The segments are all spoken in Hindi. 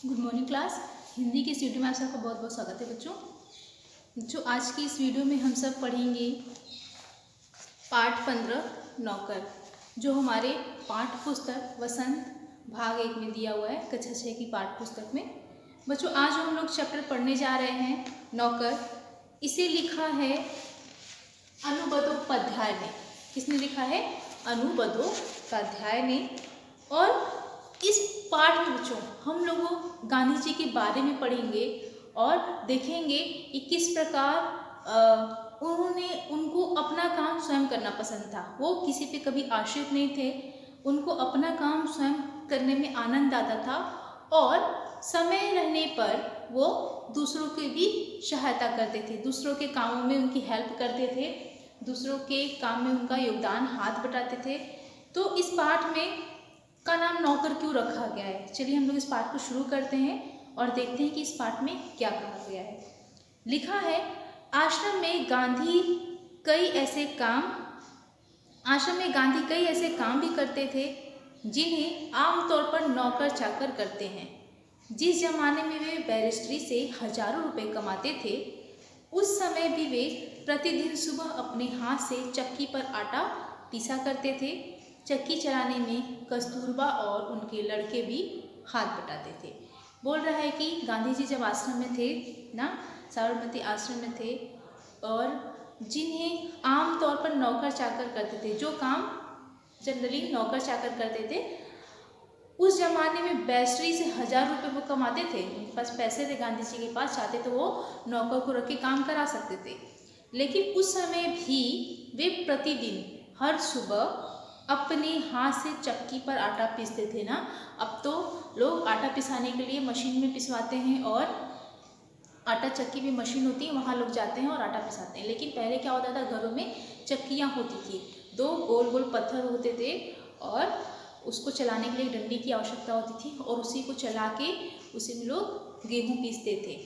Good morning class. हिंदी की इस वीडियो में आप सबका बहुत बहुत स्वागत है बच्चों। आज की इस वीडियो में हम सब पढ़ेंगे पाठ 15 नौकर, जो हमारे पाठ्य पुस्तक वसंत भाग 1 में दिया हुआ है, कक्षा 6 की पाठ्य पुस्तक में। बच्चों, आज हम लोग चैप्टर पढ़ने जा रहे हैं नौकर। इसे लिखा है अनुबंधोपाध्याय ने। किसने लिखा है? अनुबंधोपाध्याय ने। और इस पाठ में बच्चों हम लोग गांधी जी के बारे में पढ़ेंगे और देखेंगे कि किस प्रकार उनको अपना काम स्वयं करना पसंद था। वो किसी पे कभी आश्रित नहीं थे, उनको अपना काम स्वयं करने में आनंद आता था और समय रहने पर वो दूसरों की भी सहायता करते थे, दूसरों के कामों में उनकी हेल्प करते थे, दूसरों के काम में उनका योगदान हाथ बटाते थे। तो इस पाठ में का नाम नौकर क्यों रखा गया है? चलिए हम लोग इस पाठ को शुरू करते हैं और देखते हैं कि इस पाठ में क्या कहा गया है। लिखा है, आश्रम में गांधी कई ऐसे काम भी करते थे जिन्हें आमतौर पर नौकर चाकर करते हैं। जिस जमाने में वे बैरिस्ट्री से हजारों रुपए कमाते थे, उस समय भी वे प्रतिदिन सुबह अपने हाथ से चक्की पर आटा पीसा करते थे। चक्की चलाने में कस्तूरबा और उनके लड़के भी हाथ बटाते थे। बोल रहा है कि गांधी जी जब आश्रम में थे ना, साबरमती आश्रम में थे, और जिन्हें आमतौर पर नौकर चाकर करते थे, जो काम जनरली नौकर चाकर करते थे, उस जमाने में बैरिस्ट्री से 1000 रुपये वो कमाते थे। उनके पास पैसे थे, गांधी जी के पास, चाहते तो वो नौकर को रख के काम करा सकते थे। लेकिन उस समय भी वे प्रतिदिन हर सुबह अपने हाथ से चक्की पर आटा पीसते थे ना। अब तो लोग आटा पिसाने के लिए मशीन में पिसवाते हैं और आटा चक्की में मशीन होती है, वहाँ लोग जाते हैं और आटा पिसाते हैं। लेकिन पहले क्या होता था, घरों में चक्कियाँ होती थी, 2 गोल गोल पत्थर होते थे और उसको चलाने के लिए डंडी की आवश्यकता होती थी और उसी को चला के उसी में लोग गेहूँ पीसते थे।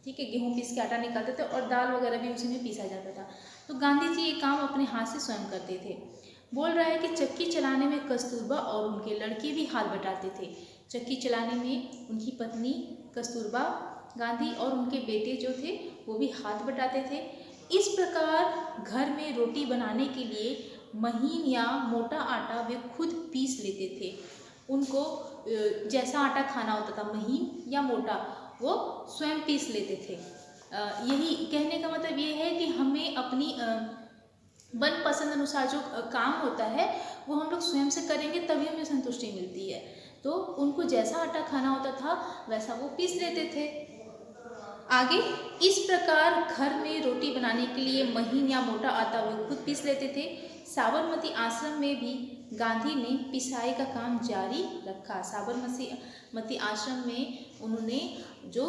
ठीक है, गेहूँ पीस के आटा निकालते थे और दाल वगैरह भी उसी में पीसा जाता था। तो गांधी जी ये काम अपने हाथ से स्वयं करते थे। बोल रहा है कि चक्की चलाने में कस्तूरबा और उनके लड़के भी हाथ बटाते थे। चक्की चलाने में उनकी पत्नी कस्तूरबा गांधी और उनके बेटे जो थे वो भी हाथ बटाते थे। इस प्रकार घर में रोटी बनाने के लिए महीन या मोटा आटा वे खुद पीस लेते थे। उनको जैसा आटा खाना होता था, महीन या मोटा, वो स्वयं पीस लेते थे। यही कहने का मतलब ये है कि हमें अपनी मन पसंद अनुसार जो काम होता है वो हम लोग स्वयं से करेंगे, तभी हमें संतुष्टि मिलती है। तो उनको जैसा आटा खाना होता था वैसा वो पीस लेते थे। आगे, इस प्रकार घर में रोटी बनाने के लिए महीन या मोटा आटा वो खुद पीस लेते थे। साबरमती आश्रम में भी गांधी ने पिसाई का काम जारी रखा। साबरमती आश्रम में उन्होंने जो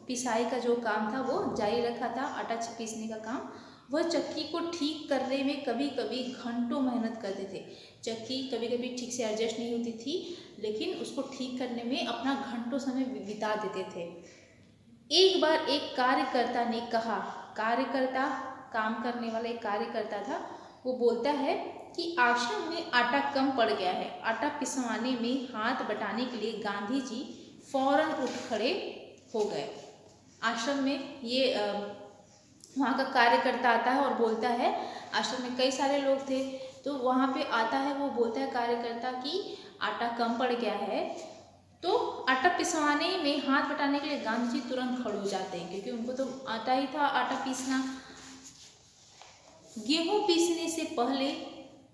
पिसाई का जो काम था वो जारी रखा था, आटा पीसने का काम। वह चक्की को ठीक करने में कभी कभी घंटों मेहनत करते थे। चक्की कभी कभी ठीक से एडजस्ट नहीं होती थी, लेकिन उसको ठीक करने में अपना घंटों समय बिता देते थे। एक बार एक कार्यकर्ता ने कहा, कार्यकर्ता काम करने वाला एक कार्यकर्ता था, वो बोलता है कि आश्रम में आटा कम पड़ गया है। आटा पिसवाने में हाथ बटाने के लिए गांधी जी फौरन उठ खड़े हो गए। आश्रम में ये वहाँ का कार्यकर्ता आता है और बोलता है, आश्रम में कई सारे लोग थे, तो वहाँ पे आता है, वो बोलता है कार्यकर्ता कि आटा कम पड़ गया है। तो आटा पिसवाने में हाथ बटाने के लिए गांधी जी तुरंत खड़े हो जाते हैं, क्योंकि उनको तो आता ही था आटा पीसना। गेहूँ पीसने से पहले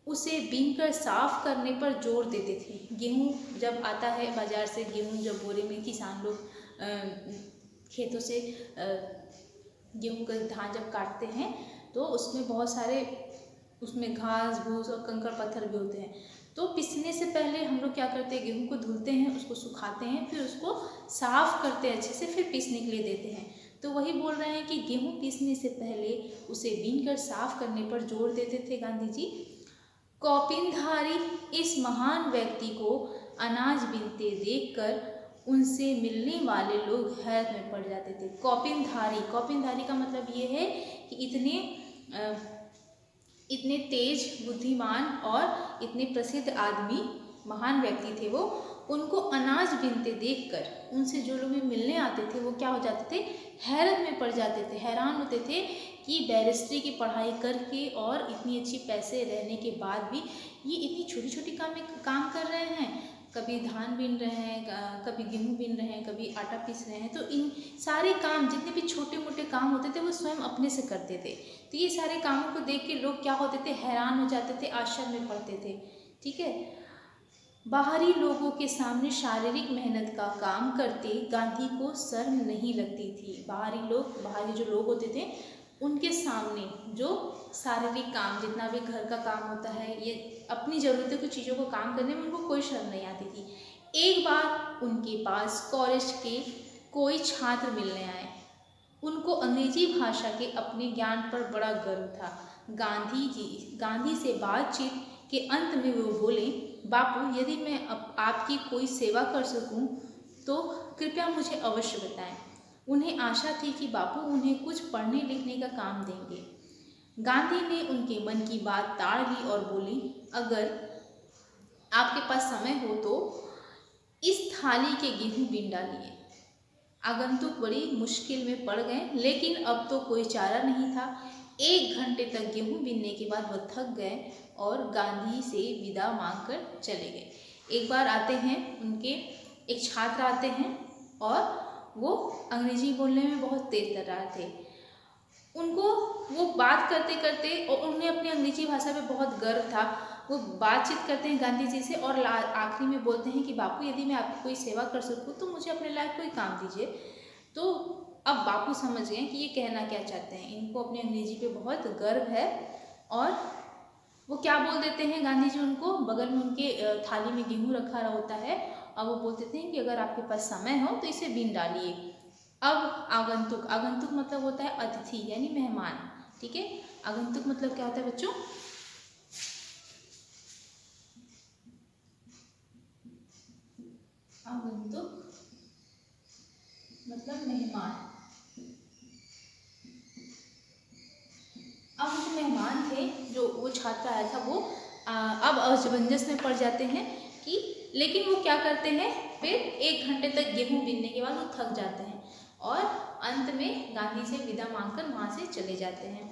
उसे बीनकर साफ करने पर जोर देते थे। गेहूँ जब आता है बाजार से, गेहूँ जब बोरे में किसान लोग खेतों से गेहूँ का धान जब काटते हैं तो उसमें बहुत सारे उसमें घास भूस और कंकड़ पत्थर भी होते हैं। तो पीसने से पहले हम लोग क्या करते हैं, गेहूँ को धुलते हैं, उसको सुखाते हैं, फिर उसको साफ करते हैं अच्छे से, फिर पीसने के लिए देते हैं। तो वही बोल रहे हैं कि गेहूँ पीसने से पहले उसे बीनकर साफ करने पर जोर देते थे गांधी जी। कौपिनधारी इस महान व्यक्ति को अनाज बीनते देखकर उनसे मिलने वाले लोग हैरत में पड़ जाते थे। कौपिनधारी का मतलब ये है कि इतने तेज, बुद्धिमान और इतने प्रसिद्ध आदमी, महान व्यक्ति थे वो। उनको अनाज बीनते देखकर उनसे जो लोग भी मिलने आते थे वो क्या हो जाते थे, हैरत में पड़ जाते थे, हैरान होते थे कि बैरिस्ट्री की पढ़ाई करके और इतनी अच्छी पैसे रहने के बाद भी ये इतनी छोटी छोटी काम कर रहे हैं, कभी धान बीन रहे हैं, कभी गेहूँ बीन रहे हैं, कभी आटा पीस रहे हैं। तो इन सारे काम जितने भी छोटे मोटे काम होते थे वो स्वयं अपने से करते थे। तो ये सारे कामों को देख के लोग क्या होते थे, हैरान हो जाते थे, आश्चर्य में पड़ते थे। ठीक है। बाहरी लोगों के सामने शारीरिक मेहनत का काम करते गांधी को शर्म नहीं लगती थी। बाहरी जो लोग होते थे उनके सामने जो शारीरिक काम, जितना भी घर का काम होता है, ये अपनी ज़रूरतों की चीज़ों को काम करने में उनको कोई शर्म नहीं आती थी। एक बार उनके पास कॉलेज के कोई छात्र मिलने आए। उनको अंग्रेजी भाषा के अपने ज्ञान पर बड़ा गर्व था। गांधी से बातचीत के अंत में वो बोले, बापू, यदि मैं आपकी कोई सेवा कर सकूं तो कृपया मुझे अवश्य बताएं। उन्हें आशा थी कि बापू उन्हें कुछ पढ़ने लिखने का काम देंगे। गांधी ने उनके मन की बात ताड़ ली और बोली, अगर आपके पास समय हो तो इस थाली के गेहूं बीन डालिए। आगंतुक बड़ी मुश्किल में पड़ गए, लेकिन अब तो कोई चारा नहीं था। 1 घंटे तक गेहूं बीनने के बाद वह थक गए और गांधी से विदा मांगकर चले गए। एक बार आते हैं उनके एक छात्र आते हैं और वो अंग्रेजी बोलने में बहुत तेज तर्रार थे। उनको वो बात करते करते, और उन्हें अपनी अंग्रेजी भाषा पे बहुत गर्व था, वो बातचीत करते हैं गांधी जी से और आखिरी में बोलते हैं कि बापू, यदि मैं आपकी कोई सेवा कर सकूँ तो मुझे अपने लायक कोई काम दीजिए। तो अब बापू समझ गए कि ये कहना क्या चाहते हैं, इनको अपनी अंग्रेजी पे बहुत गर्व है। और वो क्या बोल देते हैं, गांधी जी उनको बगल में उनके थाली में गेहूँ रखा होता है और वो बोल देते हैं कि अगर आपके पास समय हो तो इसे बीन डालिए। अब आगंतुक मतलब होता है अतिथि यानी मेहमान। ठीक है। आगंतुक मतलब क्या होता है बच्चों? आगंतुक मतलब मेहमान। अब जो मेहमान थे, जो वो छात्र आया था, वो अब असमंजस में पड़ जाते हैं कि, लेकिन वो क्या करते हैं, फिर 1 घंटे तक गेहूं बीनने के बाद वो थक जाते हैं और अंत में गांधी से विदा मांगकर वहाँ से चले जाते हैं।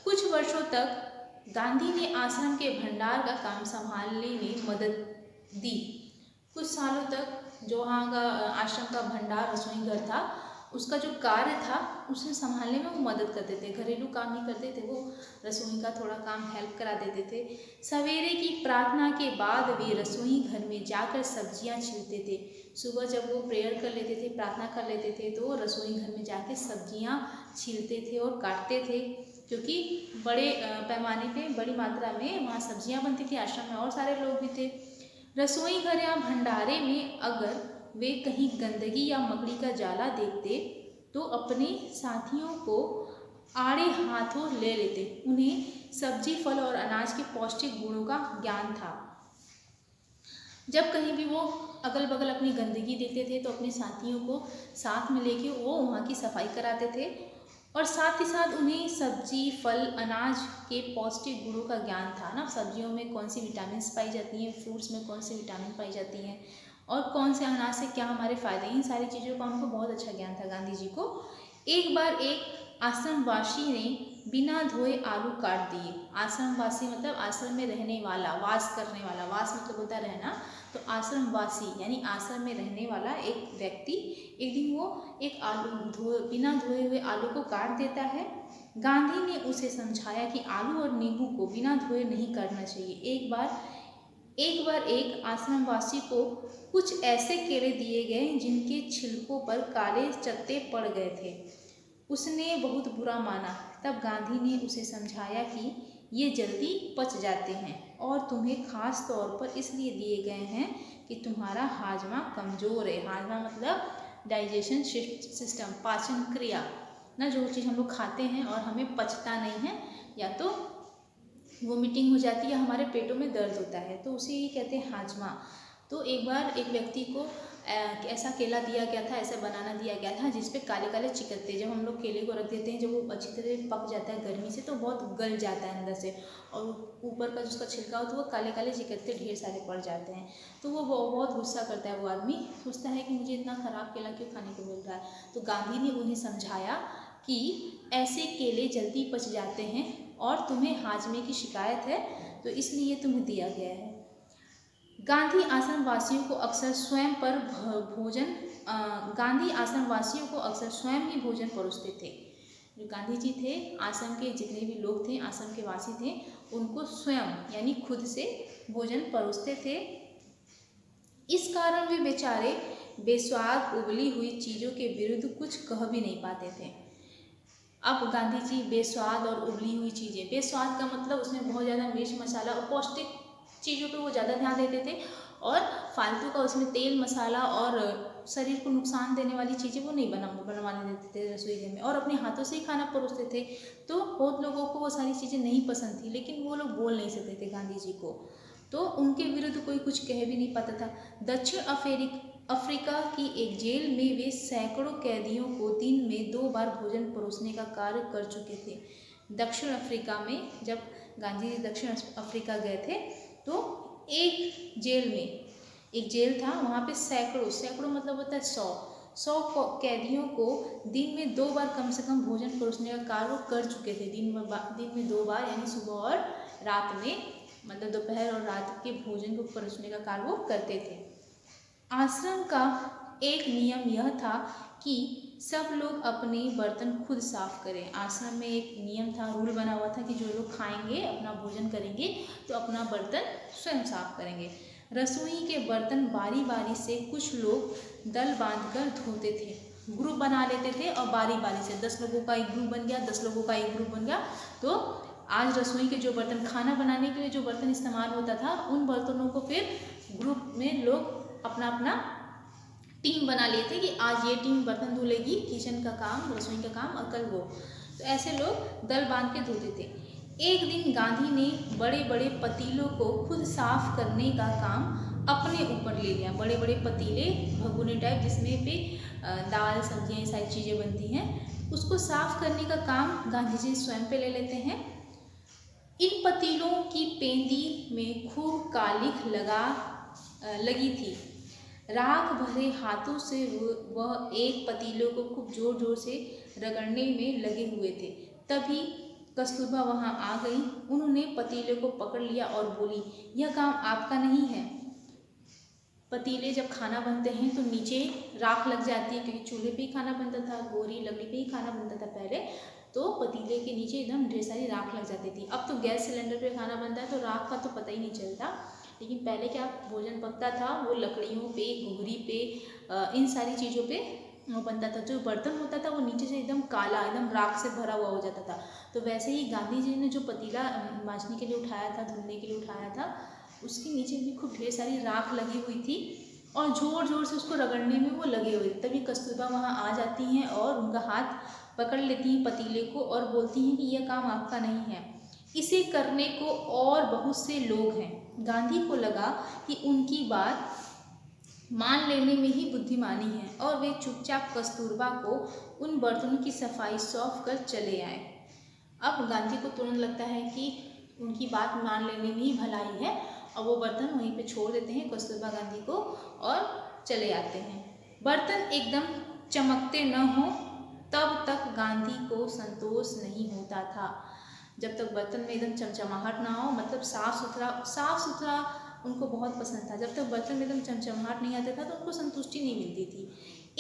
कुछ वर्षों तक गांधी ने आश्रम के भंडार का काम संभालने में मदद दी। कुछ सालों तक जो वहाँ का आश्रम का भंडार रसोई घर था, उसका जो कार्य था उसे संभालने में वो मदद करते थे। घरेलू काम नहीं करते थे, वो रसोई का थोड़ा काम हेल्प करा देते थे। सवेरे की प्रार्थना के बाद वे रसोई घर में जाकर सब्जियां छीलते थे। सुबह जब वो प्रेयर कर लेते थे, प्रार्थना कर लेते थे, तो रसोई घर में जाके सब्जियां छीलते थे और काटते थे, क्योंकि बड़े पैमाने पे, बड़ी मात्रा में वहाँ सब्जियां बनती थी। आश्रम में और सारे लोग भी थे। रसोई घर या भंडारे में अगर वे कहीं गंदगी या मकड़ी का जाला देखते तो अपने साथियों को आड़े हाथों ले लेते। उन्हें सब्जी, फल और अनाज के पौष्टिक गुणों का ज्ञान था। जब कहीं भी वो अगल बगल अपनी गंदगी देखते थे तो अपने साथियों को साथ में लेके वो वहाँ की सफाई कराते थे और साथ ही साथ उन्हें सब्जी, फल, अनाज के पौष्टिक गुणों का ज्ञान था ना। सब्जियों में कौन सी विटामिन पाई जाती हैं, फ्रूट्स में कौन सी विटामिन पाई जाती हैं और कौन से अनाज से क्या हमारे फ़ायदे, इन सारी चीज़ों का उनको बहुत अच्छा ज्ञान था गांधी जी को। एक बार एक आश्रमवासी ने बिना धोए आलू काट दिए। आश्रमवासी मतलब आश्रम में रहने वाला, वास करने वाला, वास मतलब होता है रहना, तो आश्रमवासी यानी आश्रम में रहने वाला एक व्यक्ति एक दिन वो एक बिना धोए हुए आलू को काट देता है। गांधी ने उसे समझाया कि आलू और नींबू को बिना धोए नहीं काटना चाहिए। एक बार एक आश्रमवासी को कुछ ऐसे केले दिए गए जिनके छिलकों पर काले चत्ते पड़ गए थे। उसने बहुत बुरा माना। तब गांधी ने उसे समझाया कि ये जल्दी पच जाते हैं और तुम्हें खास तौर पर इसलिए दिए गए हैं कि तुम्हारा हाजमा कमज़ोर है। हाजमा मतलब डाइजेशन सिस्टम, पाचन क्रिया ना, जो चीज़ हम लोग खाते हैं और हमें पचता नहीं है, या तो वोमिटिंग हो जाती है, हमारे पेटों में दर्द होता है, तो उसे ही कहते हैं हाजमा। तो एक बार एक व्यक्ति को ऐसा केला दिया गया था, ऐसा बनाना दिया गया था जिस पे काले काले चिकन थे। जब हम लोग केले को रख देते हैं, जब वो अच्छी तरह पक जाता है गर्मी से, तो बहुत गल जाता है अंदर से, और ऊपर का जो उसका छिलका होता है वो काले काले चिकत्ते ढेर सारे पड़ जाते हैं। तो वो बहुत गुस्सा करता है। वो आदमी सोचता है कि मुझे इतना ख़राब केला क्यों खाने को मिल रहा है। तो गांधी ने उन्हें समझाया कि ऐसे केले जल्दी पच जाते हैं और तुम्हें हाजमे की शिकायत है, तो इसलिए तुम्हें दिया गया है। गांधी आश्रम वासियों को अक्सर स्वयं पर भोजन गांधी आश्रम वासियों को अक्सर स्वयं ही भोजन परोसते थे। जो गांधी जी थे, आश्रम के जितने भी लोग थे, आश्रम के वासी थे, उनको स्वयं यानी खुद से भोजन परोसते थे। इस कारण वे बेचारे बेस्वाद उबली हुई चीज़ों के विरुद्ध कुछ कह भी नहीं पाते थे। अब गांधी जी बेस्वाद और उबली हुई चीज़ें, बेस्वाद का मतलब उसमें बहुत ज़्यादा मिर्च मसाला और पौष्टिक चीज़ों पे वो ज़्यादा ध्यान देते थे, और फालतू का उसमें तेल मसाला और शरीर को नुकसान देने वाली चीज़ें वो नहीं बनवाने देते थे रसोई घर में, और अपने हाथों से ही खाना परोसते थे। तो बहुत लोगों को वो सारी चीज़ें नहीं पसंद थी, लेकिन वो लोग बोल नहीं सकते थे गांधी जी को, तो उनके विरुद्ध कोई कुछ कह भी नहीं पाता था। दक्षिण अफ्रीका की एक जेल में वे सैकड़ों कैदियों को दिन में 2 बार भोजन परोसने का कार्य कर चुके थे। दक्षिण अफ्रीका में जब गांधी जी दक्षिण अफ्रीका गए थे, तो एक जेल में, एक जेल था, वहाँ पे सैकड़ों मतलब होता है 100 कैदियों को दिन में 2 बार कम से कम भोजन परोसने का कार्य वो कर चुके थे। दिन में 2 बार, यानी सुबह और रात में, मतलब दोपहर और रात के भोजन को परोसने का कार्य वो करते थे। आश्रम का एक नियम यह था कि सब लोग अपने बर्तन खुद साफ करें। आश्रम में एक नियम था, रूल बना हुआ था कि जो लोग खाएंगे, अपना भोजन करेंगे, तो अपना बर्तन स्वयं साफ करेंगे। रसोई के बर्तन बारी बारी से कुछ लोग दल बांधकर धोते थे, ग्रुप बना लेते थे, और बारी बारी से 10 लोगों का एक ग्रुप बन गया, 10 लोगों का एक ग्रुप बन गया। तो आज रसोई के जो बर्तन, खाना बनाने के लिए जो बर्तन इस्तेमाल होता था, उन बर्तनों को फिर ग्रुप में लोग अपना अपना टीम बना लिए थे कि आज ये टीम बर्तन धो लेगी, किचन का काम, रसोई का काम, और कल वो। तो ऐसे लोग दल बांध के धोते थे। एक दिन गांधी ने बड़े बड़े पतीलों को खुद साफ करने का काम अपने ऊपर ले लिया। बड़े बड़े पतीले, भगोने टाइप, जिसमें पे दाल सब्जियाँ ये सारी चीज़ें बनती हैं, उसको साफ करने का काम गांधी जी स्वयं पे ले लेते हैं। इन पतीलों की पेंदी में खूब कालिख लगी थी। राख भरे हाथों से वह एक पतीलों को खूब जोर जोर से रगड़ने में लगे हुए थे। तभी कस्तूरबा वहां आ गई। उन्होंने पतीले को पकड़ लिया और बोली, यह काम आपका नहीं है। पतीले जब खाना बनते हैं तो नीचे राख लग जाती है, क्योंकि चूल्हे पे ही खाना बनता था, गोरी लकड़ी पे ही खाना बनता था पहले, तो पतीले के नीचे एकदम ढेर सारी राख लग जाती थी। अब तो गैस सिलेंडर पे खाना बनता है तो राख का तो पता ही नहीं चलता, लेकिन पहले क्या भोजन पकता था, वो लकड़ियों पे, घुघरी पे, इन सारी चीज़ों पे वो बनता था। जो बर्तन होता था वो नीचे से एकदम काला, एकदम राख से भरा हुआ हो जाता था। तो वैसे ही गांधी जी ने जो पतीला मांजने के लिए उठाया था, धुलने के लिए उठाया था, उसके नीचे भी खूब ढेर सारी राख लगी हुई थी, और ज़ोर ज़ोर से उसको रगड़ने में वो लगे हुए थे। तभी कस्तूरबा वहाँ आ जाती हैं और उनका हाथ पकड़ लेती हैं पतीले को, और बोलती हैं कि यह काम आपका नहीं है, इसे करने को और बहुत से लोग हैं। गांधी को लगा कि उनकी बात मान लेने में ही बुद्धिमानी है, और वे चुपचाप कस्तूरबा को उन बर्तनों की सफाई सौंप कर चले आए। अब गांधी को तुरंत लगता है कि उनकी बात मान लेने में ही भलाई है, और वो बर्तन वहीं पे छोड़ देते हैं कस्तूरबा गांधी को और चले आते हैं। बर्तन एकदम चमकते न हो तब तक गांधी को संतोष नहीं होता था। जब तक बर्तन में एकदम चमचमाहट ना हो, मतलब साफ सुथरा उनको बहुत पसंद था। जब तक बर्तन में एकदम चमचमाहट नहीं आता था तो उनको संतुष्टि नहीं मिलती थी।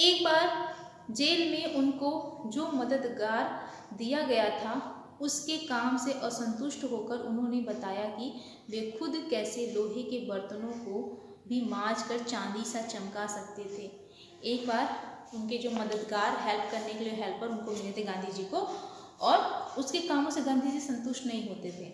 एक बार जेल में उनको जो मददगार दिया गया था, उसके काम से असंतुष्ट होकर उन्होंने बताया कि वे खुद कैसे लोहे के बर्तनों को भी मांज कर चांदी सा चमका सकते थे। एक बार उनके जो मददगार, हेल्प करने के लिए हेल्पर उनको मिले थे गांधी जी को, और उसके कामों से गांधी जी संतुष्ट नहीं होते थे,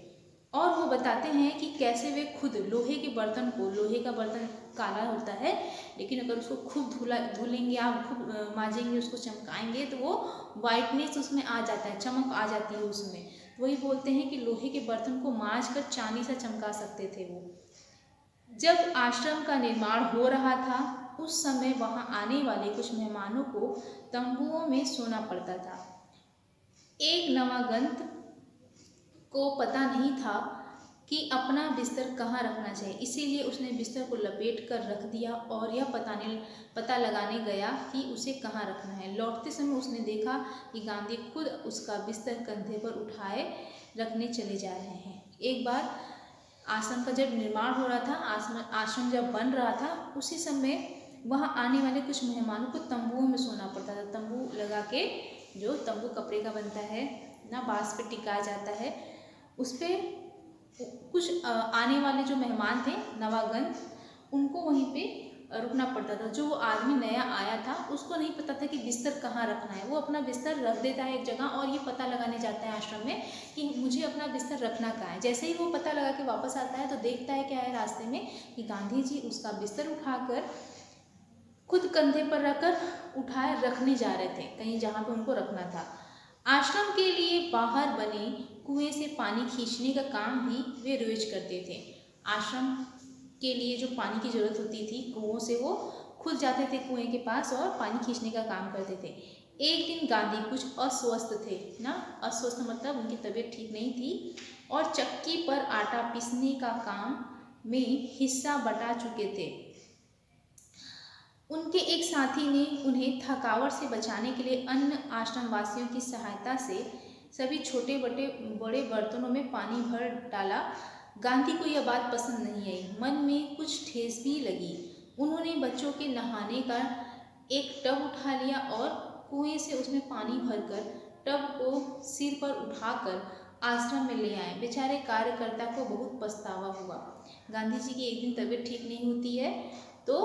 और वो बताते हैं कि कैसे वे खुद लोहे के बर्तन को, लोहे का बर्तन काला होता है, लेकिन अगर उसको खूब धुलेंगे आप, खूब मांजेंगे, उसको चमकाएंगे, तो वो वाइटनेस उसमें आ जाता है, चमक आ जाती है उसमें। वही बोलते हैं कि लोहे के बर्तन को मांज कर चांदी सा चमका सकते थे वो। जब आश्रम का निर्माण हो रहा था उस समय वहाँ आने वाले कुछ मेहमानों को तंबुओं में सोना पड़ता था। एक नवागंत को पता नहीं था कि अपना बिस्तर कहाँ रखना चाहिए, इसीलिए उसने बिस्तर को लपेट कर रख दिया और यह पता लगाने गया कि उसे कहाँ रखना है। लौटते समय उसने देखा कि गांधी खुद उसका बिस्तर कंधे पर उठाए रखने चले जा रहे हैं। एक बार आश्रम का जब निर्माण हो रहा था, आश्रम जब बन रहा था, उसी समय वहाँ आने वाले कुछ मेहमानों को तंबुओं में सोना पड़ता था। तंबू लगा के, जो तंबू कपड़े का बनता है ना, बांस पे टिकाया जाता है, उस पर कुछ आने वाले जो मेहमान थे नवागंत, उनको वहीं पे रुकना पड़ता था। जो वो आदमी नया आया था उसको नहीं पता था कि बिस्तर कहाँ रखना है। वो अपना बिस्तर रख देता है एक जगह और ये पता लगाने जाता है आश्रम में कि मुझे अपना बिस्तर रखना कहाँ है। जैसे ही वो पता लगा के वापस आता है तो देखता है क्या है रास्ते में कि गांधी जी उसका बिस्तर उठाकर खुद कंधे पर रखकर उठाए रखने जा रहे थे कहीं जहाँ पे उनको रखना था। आश्रम के लिए बाहर बने कुएं से पानी खींचने का काम भी वे रोज करते थे। आश्रम के लिए जो पानी की ज़रूरत होती थी कुओं से, वो खुद जाते थे कुएं के पास और पानी खींचने का काम करते थे। एक दिन गांधी कुछ अस्वस्थ थे ना, अस्वस्थ मतलब उनकी तबीयत ठीक नहीं थी और चक्की पर आटा पीसने का काम में हिस्सा बटा चुके थे। उनके एक साथी ने उन्हें थकावट से बचाने के लिए अन्य आश्रम वासियों की सहायता से सभी छोटे बड़े बर्तनों में पानी भर डाला। गांधी को यह बात पसंद नहीं आई, मन में कुछ ठेस भी लगी। उन्होंने बच्चों के नहाने का एक टब उठा लिया और कुएं से उसमें पानी भरकर टब को सिर पर उठाकर आश्रम में ले आए। बेचारे कार्यकर्ता को बहुत पछतावा हुआ। गांधी जी की एक दिन तबीयत ठीक नहीं होती है तो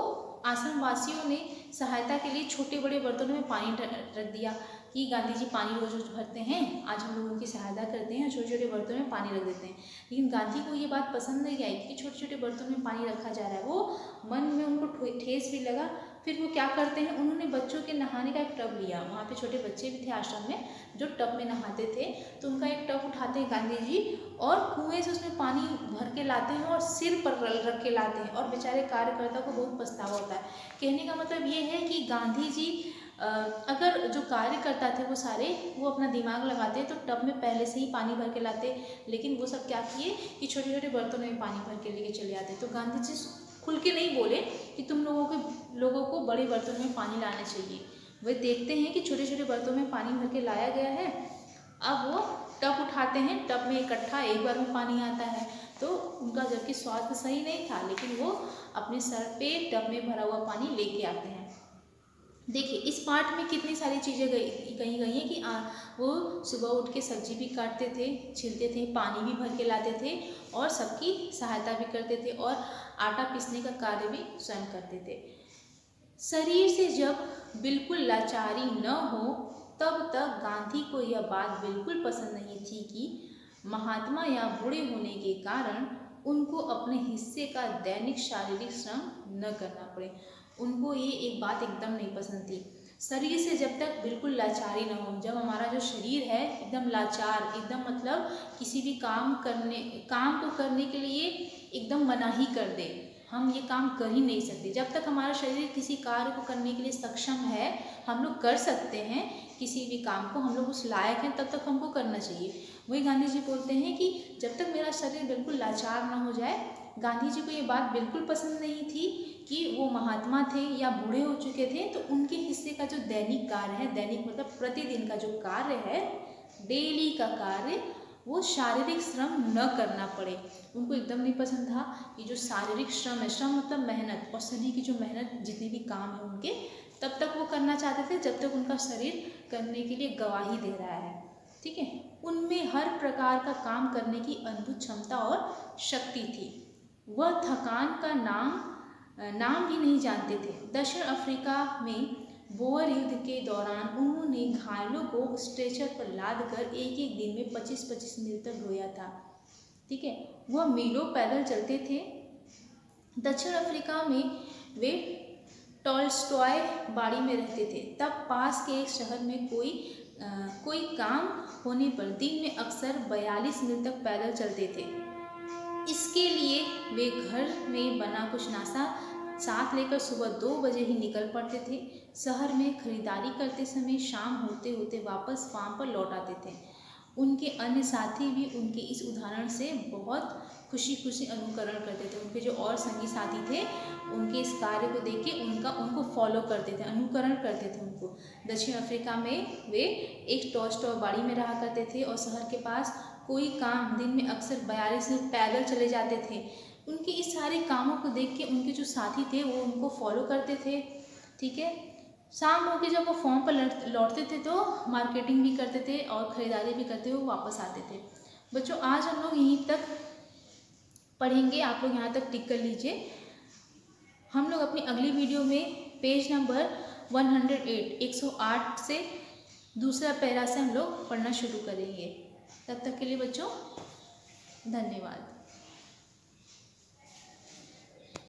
आश्रम वासियों ने सहायता के लिए छोटे बड़े बर्तनों में पानी रख दिया कि गांधी जी पानी रोज रोज भरते हैं, आज हम लोगों की सहायता करते हैं, छोटे छोटे बर्तनों में पानी रख देते हैं। लेकिन गांधी को ये बात पसंद नहीं आई कि छोटे छोटे बर्तनों में पानी रखा जा रहा है। वो मन में उनको ठेस भी लगा। फिर वो क्या करते हैं, उन्होंने बच्चों के नहाने का एक टब लिया। वहाँ पे छोटे बच्चे भी थे आश्रम में जो टब में नहाते थे, तो उनका एक टब उठाते हैं गांधी जी और कुएं से उसमें पानी भर के लाते हैं और सिर पर रख के लाते हैं। और बेचारे कार्यकर्ता को बहुत पछतावा होता है। कहने का मतलब ये है कि गांधी जी अगर जो कार्यकर्ता थे वो सारे वो अपना दिमाग लगाते तो टब में पहले से ही पानी भर के लाते, लेकिन वो सब क्या किए कि छोटे छोटे बर्तनों में पानी भर के लेके चले आते। तो गांधी जी खुल के नहीं बोले कि तुम लोगों को बड़े बर्तन में पानी लाना चाहिए। वे देखते हैं कि छोटे छोटे बर्तनों में पानी भर के लाया गया है, अब वो टब उठाते हैं, टब में इकट्ठा एक बार में पानी आता है। तो उनका जबकि स्वास्थ्य सही नहीं था लेकिन वो अपने सर पे टब में भरा हुआ पानी लेके आते हैं। देखिए इस पार्ट में कितनी सारी चीज़ें कही गई हैं कि वो सुबह उठ के सब्जी भी काटते थे, छिलते थे, पानी भी भर के लाते थे और सबकी सहायता भी करते थे और आटा पीसने का कार्य भी स्वयं करते थे। शरीर से जब बिल्कुल लाचारी न हो तब तक गांधी को यह बात बिल्कुल पसंद नहीं थी कि महात्मा या बूढ़े होने के कारण उनको अपने हिस्से का दैनिक शारीरिक श्रम न करना पड़े। उनको ये एक बात एकदम नहीं पसंद थी। शरीर से जब तक बिल्कुल लाचारी न हो, जब हमारा जो शरीर है एकदम लाचार, एकदम मतलब किसी भी काम को करने के लिए एकदम मनाही कर दे, हम ये काम कर ही नहीं सकते। जब तक हमारा शरीर किसी कार्य को करने के लिए सक्षम है, हम लोग कर सकते हैं किसी भी काम को, हम लोग उस लायक हैं, तब तक हमको करना चाहिए। वही गांधी जी बोलते हैं कि जब तक मेरा शरीर बिल्कुल लाचार ना हो जाए। गांधी जी को ये बात बिल्कुल पसंद नहीं थी कि वो महात्मा थे या बूढ़े हो चुके थे तो उनके हिस्से का जो दैनिक कार्य है, दैनिक मतलब प्रतिदिन का जो कार्य है, डेली का कार्य, वो शारीरिक श्रम न करना पड़े। उनको एकदम नहीं पसंद था कि जो शारीरिक श्रम है, श्रम मतलब मेहनत, और शरीर की जो मेहनत जितने भी काम है उनके, तब तक वो करना चाहते थे जब तक उनका शरीर करने के लिए गवाही दे रहा है। ठीक है, उनमें हर प्रकार का काम करने की अद्भुत क्षमता और शक्ति थी। वह थकान का नाम भी नहीं जानते थे। दक्षिण अफ्रीका में बोअर युद्ध के दौरान उन्होंने घायलों को स्ट्रेचर पर लाद कर एक एक दिन में 25-25 मील तक ढोया था। ठीक है, वह मीलों पैदल चलते थे। दक्षिण अफ्रीका में वे टॉल्स्टॉय बाड़ी में रहते थे। तब पास के एक शहर में कोई काम होने पर दिन में अक्सर 42 मील तक पैदल चलते थे। इसके लिए वे घर में बना कुछ नाश्ता साथ लेकर सुबह 2 बजे ही निकल पड़ते थे। शहर में खरीदारी करते समय शाम होते होते वापस फार्म पर लौट आते थे। उनके अन्य साथी भी उनके इस उदाहरण से बहुत खुशी खुशी अनुकरण करते थे। उनके जो और संगी साथी थे उनके इस कार्य को देख के उनको फॉलो करते थे, अनुकरण करते थे उनको। दक्षिण अफ्रीका में वे एक टॉय बाड़ी में रहा करते थे और शहर के पास कोई काम दिन में अक्सर 42 लोग पैदल चले जाते थे। उनके इस सारे कामों को देख के उनके जो साथी थे वो उनको फॉलो करते थे। ठीक है, शाम हो के जब वो फॉर्म पर लौटते थे तो मार्केटिंग भी करते थे और ख़रीदारी भी करते हुए वापस आते थे। बच्चों आज हम लोग यहीं तक पढ़ेंगे, आप लोग यहाँ तक टिक कर लीजिए। हम लोग अपनी अगली वीडियो में पेज नंबर 108 108 से दूसरा पैरा से हम लोग पढ़ना शुरू करेंगे। तब तक के लिए बच्चों धन्यवाद।